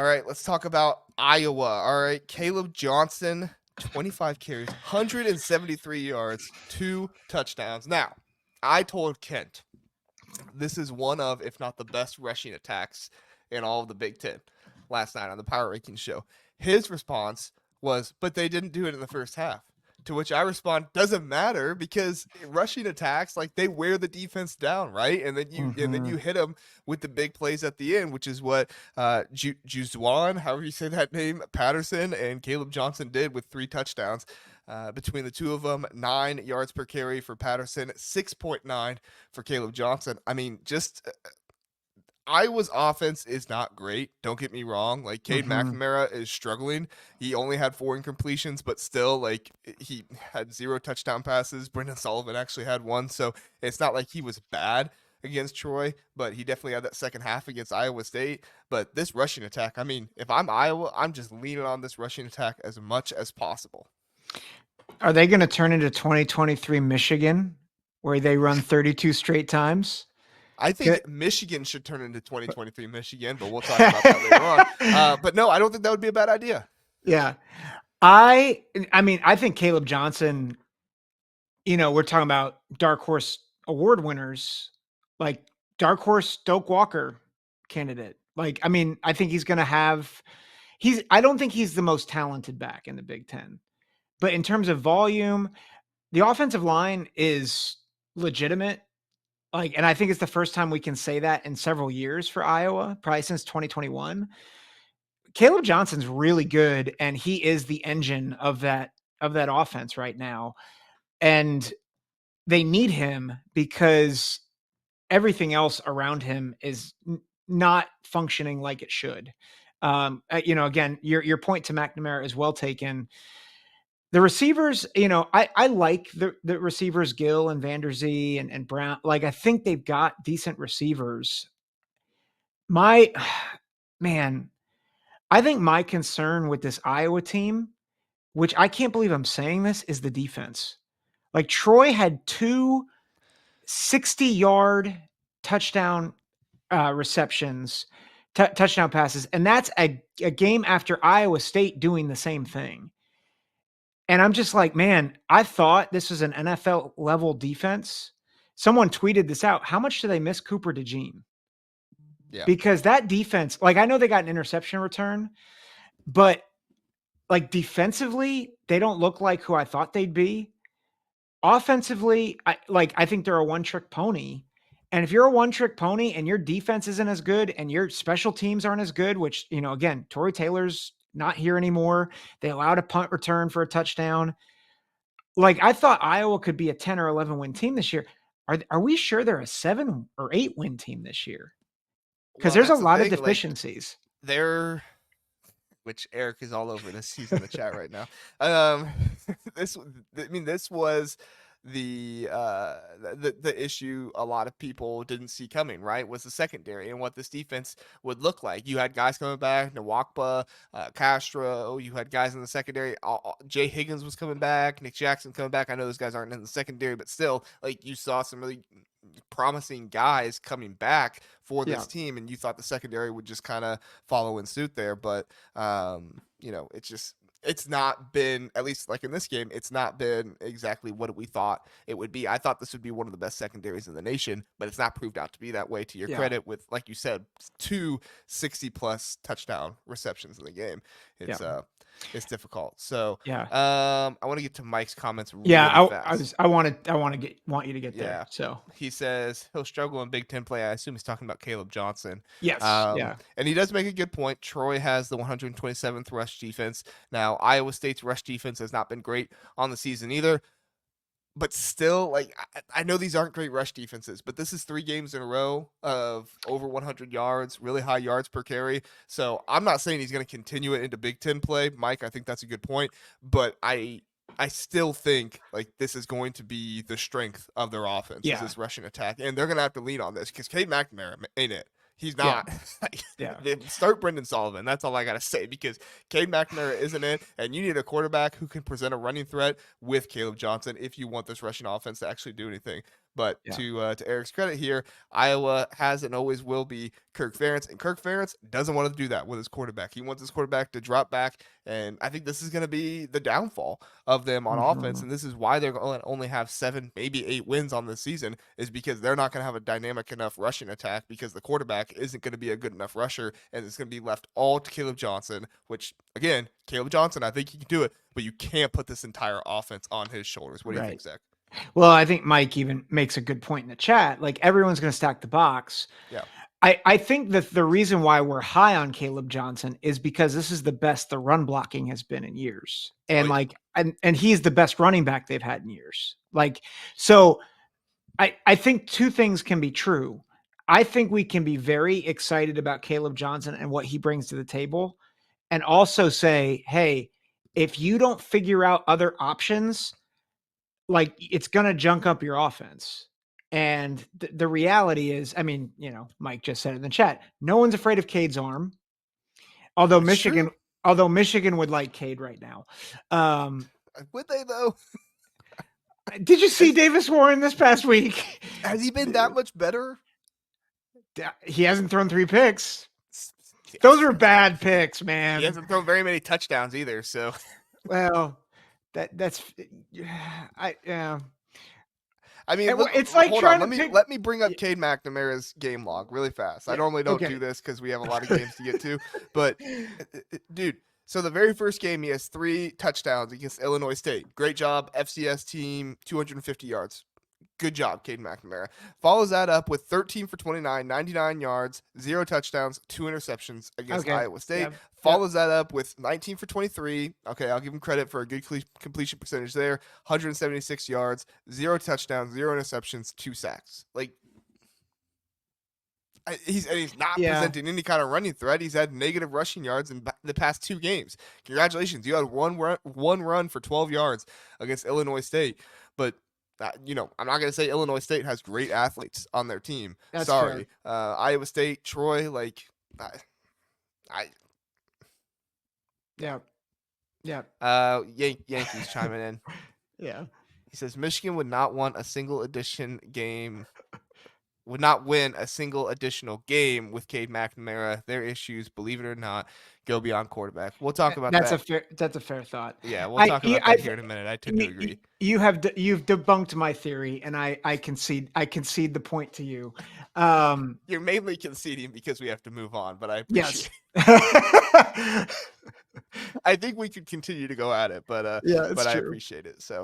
All right, let's talk about Iowa. All right, Caleb Johnson, 25 carries, 173 yards, 2 touchdowns. Now, I told Kent this is one of, if not the best rushing attacks in all of the Big Ten last night on the Power Rankings show. His response was, but they didn't do it in the first half. To which I respond, doesn't matter because rushing attacks, like they wear the defense down, right? And then you hit them with the big plays at the end, which is what Juwan, however you say that name, Patterson and Caleb Johnson did with 3 touchdowns. Between the two of them, 9 yards per carry for Patterson, 6.9 for Caleb Johnson. I mean, just Iowa's offense is not great. Don't get me wrong. Like Cade McNamara is struggling. He only had 4 incompletions, but still, like he had 0 touchdown passes. Brendan Sullivan actually had 1, so it's not like he was bad against Troy, but he definitely had that second half against Iowa State. But this rushing attack, I mean, if I'm Iowa, I'm just leaning on this rushing attack as much as possible. Are they going to turn into 2023 Michigan, where they run 32 straight times? I think Michigan should turn into 2023 Michigan, but we'll talk about that later on. But no, I don't think that would be a bad idea. Yeah. I mean, I think Caleb Johnson, we're talking about dark horse award winners, like dark horse Doak Walker candidate. Like, I mean, I think he's going to have, I don't think he's the most talented back in the Big Ten, but in terms of volume, the offensive line is legitimate. Like, and I think it's the first time we can say that in several years for Iowa, probably since 2021. Caleb Johnson's really good, and he is the engine of that offense right now. And they need him because everything else around him is not functioning like it should. Again, your point to McNamara is well taken. The receivers, I like the receivers, Gill and Vanderzee and Brown. Like, I think they've got decent receivers. I think my concern with this Iowa team, which I can't believe I'm saying this, is the defense. Like, Troy had 2 60-yard touchdown receptions, touchdown passes, and that's a game after Iowa State doing the same thing. And I'm just like, man, I thought this was an NFL level defense. Someone tweeted this out. How much do they miss Cooper DeJean? Yeah. Because that defense, like, I know they got an interception return, but like defensively, they don't look like who I thought they'd be. Offensively, I think they're a one-trick pony. And if you're a one-trick pony and your defense isn't as good and your special teams aren't as good, which, again, Torrey Taylor's not here anymore. They allowed a punt return for a touchdown. Like, I thought Iowa could be a 10 or 11 win team this year. Are we sure they're a 7 or 8 win team this year? Because there's a lot of deficiencies. Like, which Eric is all over this. He's in the chat right now. This was the issue a lot of people didn't see coming, right? Was the secondary and what this defense would look like. You had guys coming back, Nwakpa, Castro. You had guys in the secondary. Jay Higgins was coming back, Nick Jackson coming back. I know those guys aren't in the secondary, but still, like, you saw some really promising guys coming back for this team, and you thought the secondary would just kind of follow in suit there. But it's not been, at least like in this game, it's not been exactly what we thought it would be. I thought this would be one of the best secondaries in the nation, but it's not proved out to be that way, to your credit, with, like you said, 2 60-plus touchdown receptions in the game. It's difficult. So I want to get to Mike's comments really fast. I want you to get there. So he says he'll struggle in Big Ten play. I assume he's talking about Caleb Johnson. Yes. And he does make a good point. Troy has the 127th rush defense. Now, Iowa State's rush defense has not been great on the season either. But still, like, I know these aren't great rush defenses, but this is 3 games in a row of over 100 yards, really high yards per carry. So I'm not saying he's going to continue it into Big Ten play. Mike, I think that's a good point. But I still think, like, this is going to be the strength of their offense, is this rushing attack. And they're going to have to lean on this because Cade McNamara ain't it. He's not. Start Brendan Sullivan. That's all I got to say, because Cade McNamara isn't it, and you need a quarterback who can present a running threat with Caleb Johnson if you want this rushing offense to actually do anything. But Yeah. to Eric's credit here, Iowa has and always will be Kirk Ferentz, and Kirk Ferentz doesn't want to do that with his quarterback. He wants his quarterback to drop back, and I think this is going to be the downfall of them on offense, Mhm. and this is why they're going to only have 7, maybe 8 wins on this season, is because they're not going to have a dynamic enough rushing attack because the quarterback isn't going to be a good enough rusher, and it's going to be left all to Caleb Johnson, which, again, Caleb Johnson, I think he can do it, but you can't put this entire offense on his shoulders. What do you think, Right. Zach? Well, I think Mike even makes a good point in the chat. Like everyone's going to stack the box. Yeah. I think that the reason why we're high on Caleb Johnson is because this is the best the run blocking has been in years. Oh, And yeah. like and he's the best running back they've had in years. Like so I think two things can be true. I think we can be very excited about Caleb Johnson and what he brings to the table and also say, "Hey, if you don't figure out other options, like it's going to junk up your offense." And the reality is, I mean, Mike just said it in the chat. No one's afraid of Cade's arm. Although It's Michigan, true. although Michigan would like Cade right now. Would they, though? Did you see Has, Davis Warren this past week? has he been that much better? He hasn't thrown 3 picks. Yes. Those are bad picks, He man. hasn't thrown very many touchdowns either, so. Well, that's I yeah. I mean, It's like hold on. trying to pick. Let me bring up Cade McNamara's game log really fast. I Yeah. normally don't Okay. do this because we have a lot of games to get to, but dude. So the very first game, he has 3 touchdowns against Illinois State. Great job, FCS team, 250 yards. Good job, Cade McNamara. Follows that up with 13 for 29, 99 yards, 0 touchdowns, 2 interceptions against Okay. Iowa State. Yeah. Follows that up with 19 for 23. Okay, I'll give him credit for a good completion percentage there. 176 yards, 0 touchdowns, 0 interceptions, 2 sacks. Like, he's not Yeah. presenting any kind of running threat. He's had negative rushing yards in the past 2 games. Congratulations, you had one run for 12 yards against Illinois State, but I'm not gonna say Illinois State has great athletes on their team. That's Sorry, fair. Iowa State, Troy, like, I Yeah. Yeah. Yankees chiming in. Yeah. He says Michigan would not want a single edition game. Would not win a single additional game with Cade McNamara. Their issues, believe it or not, go beyond quarterback. We'll talk about That's that. that's a fair thought. Yeah, we'll talk about that here in a minute. I tend to agree. You've debunked my theory, and I concede the point to you. You're mainly conceding because we have to move on, but I Yes. appreciate I think we could continue to go at it, but Yeah, it's I true. appreciate it. So